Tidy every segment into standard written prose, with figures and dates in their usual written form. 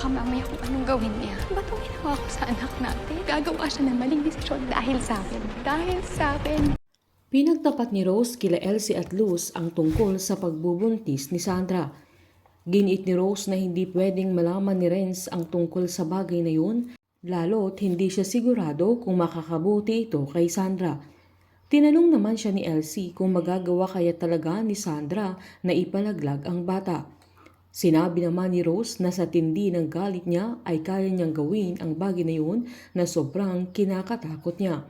baka mamaya kung anong gawin niya. Ba't ang ginawa ko sa anak natin? Gagawa siya ng maling desisyon dahil sa akin. Dahil sa akin. Pinagtapat ni Rose kila Elsie at Luz ang tungkol sa pagbubuntis ni Sandra. Giniit ni Rose na hindi pwedeng malaman ni Renz ang tungkol sa bagay na yun, lalo't hindi siya sigurado kung makakabuti ito kay Sandra. Tinanong naman siya ni Elsie kung magagawa kaya talaga ni Sandra na ipalaglag ang bata. Sinabi naman ni Rose na sa tindi ng galit niya ay kaya niyang gawin ang bagay na yun na sobrang kinakatakot niya.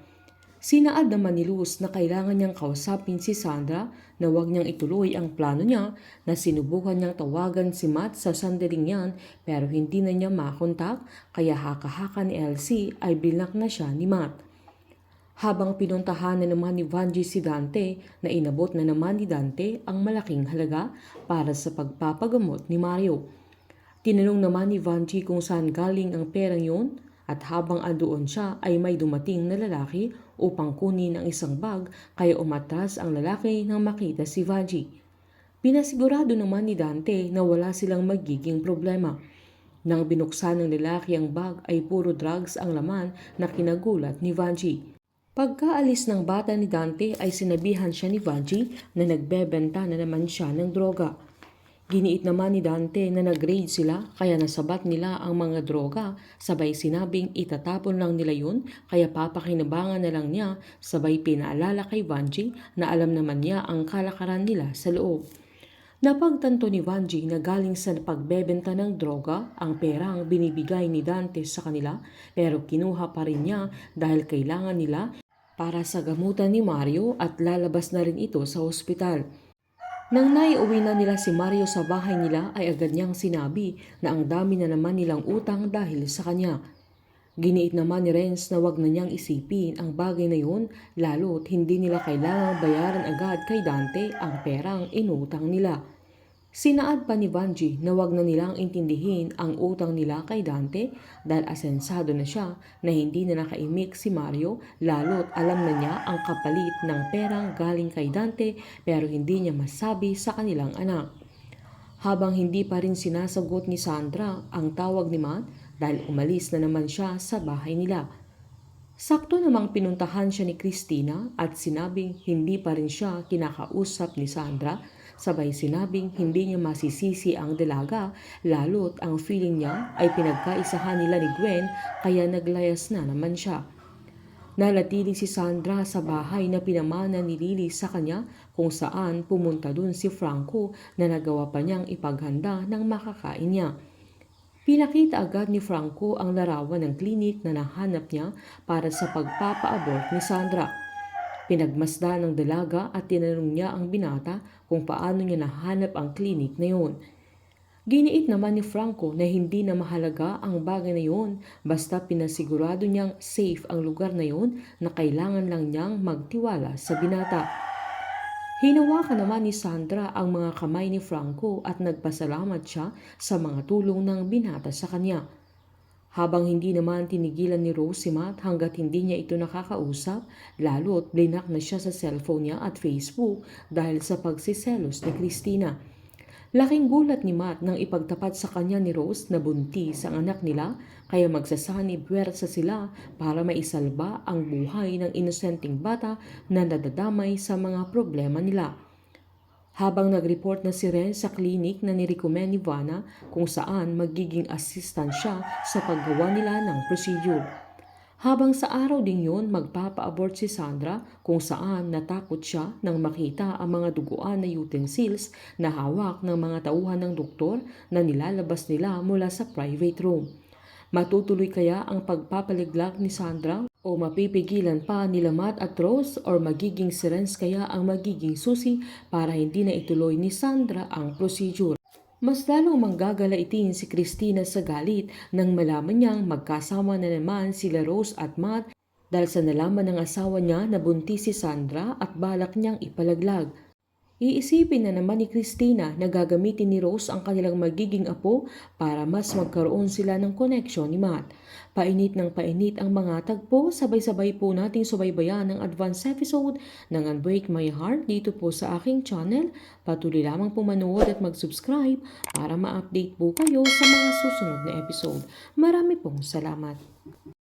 Sinaad naman ni Luz na kailangan niyang kausapin si Sandra na huwag niyang ituloy ang plano niya na sinubukan niyang tawagan si Matt sa sandaling yan pero hindi na niya makontak kaya haka-haka ni Elsie ay blinak na siya ni Matt. Habang pinuntahan na naman ni Vanjie si Dante na inabot na naman ni Dante ang malaking halaga para sa pagpapagamot ni Mario. Tinanong naman ni Vanjie kung saan galing ang perang yun at habang andoon siya ay may dumating na lalaki upang kunin ang isang bag kaya umatras ang lalaki nang makita si Vanjie. Pinasigurado naman ni Dante na wala silang magiging problema. Nang binuksan ng lalaki ang bag ay puro drugs ang laman na kinagulat ni Vanjie. Pagkaalis ng bata ni Dante ay sinabihan siya ni Vanjie na nagbebenta na naman siya ng droga. Giniit naman ni Dante na nag-raid sila kaya nasabat nila ang mga droga, sabay sinabing itatapon lang nila yun kaya papakinabangan na lang niya, sabay pinaalala kay Vanjie na alam naman niya ang kalakaran nila sa loob. Napagtanto ni Vanjie na galing sa pagbebenta ng droga ang perang binibigay ni Dante sa kanila pero kinuha pa rin niya dahil kailangan nila para sa gamutan ni Mario at lalabas na rin ito sa ospital. Nang naiuwi na nila si Mario sa bahay nila ay agad niyang sinabi na ang dami na naman nilang utang dahil sa kanya. Giniit naman ni Renz na wag na niyang isipin ang bagay na yun lalo't hindi nila kailangang bayaran agad kay Dante ang perang inutang nila. Sinaad pa ni Vanjie na wag na nilang intindihin ang utang nila kay Dante dahil asensado na siya na hindi na nakaimik si Mario lalo't alam na niya ang kapalit ng perang galing kay Dante pero hindi niya masabi sa kanilang anak. Habang hindi pa rin sinasagot ni Sandra ang tawag ni Matt dahil umalis na naman siya sa bahay nila. Sakto namang pinuntahan siya ni Christina at sinabing hindi pa rin siya kinakausap ni Sandra. Sabay sinabing hindi niya masisisi ang dalaga lalo't ang feeling niya ay pinagkaisahan nila ni Gwen kaya naglayas na naman siya. Nalatili si Sandra sa bahay na pinamana ni Lily sa kanya kung saan pumunta dun si Franco na nagawa pa niyang ipaghanda ng makakain niya. Pinakita agad ni Franco ang larawan ng klinik na nahanap niya para sa pagpapa-abort ni Sandra. Pinagmasdan ng dalaga at tinanong niya ang binata kung paano niya nahanap ang klinik na yun. Giniit naman ni Franco na hindi na mahalaga ang bagay na yun basta pinasigurado niyang safe ang lugar na yun na kailangan lang niyang magtiwala sa binata. Hinawakan naman ni Sandra ang mga kamay ni Franco at nagpasalamat siya sa mga tulong ng binata sa kanya. Habang hindi naman tinigilan ni Rose si Matt hanggat hindi niya ito nakakausap, lalo't blinak na siya sa cellphone niya at Facebook dahil sa pagsiselos ni Christina. Laking gulat ni Matt nang ipagtapat sa kanya ni Rose na buntis ang anak nila kaya magsasanib puwersa sila para maisalba ang buhay ng inosenteng bata na nadadamay sa mga problema nila. Habang nag-report na si Ren sa klinik na nirecommend ni Vanna kung saan magiging assistant siya sa paggawa nila ng procedure. Habang sa araw ding yun magpapa-abort si Sandra kung saan natakot siya nang makita ang mga duguan na utensils na hawak ng mga tauhan ng doktor na nilalabas nila mula sa private room. Matutuloy kaya ang pagpapaliglag ni Sandra o mapipigilan pa nila Matt at Rose or magiging si Renz kaya ang magiging susi para hindi na ituloy ni Sandra ang procedure. Mas lalong manggagalaitin si Christina sa galit nang malaman niyang magkasama na naman sila Rose at Matt dahil sa nalaman ng asawa niya na buntis si Sandra at balak niyang ipalaglag. Iisipin na naman ni Christina na gagamitin ni Rose ang kanilang magiging apo para mas magkaroon sila ng koneksyon ni Matt. Painit ng painit ang mga tagpo, sabay-sabay po nating subaybayan ang advance episode ng Unbreak My Heart dito po sa aking channel. Patuloy lamang po manood at mag-subscribe para ma-update po kayo sa mga susunod na episode. Marami pong salamat.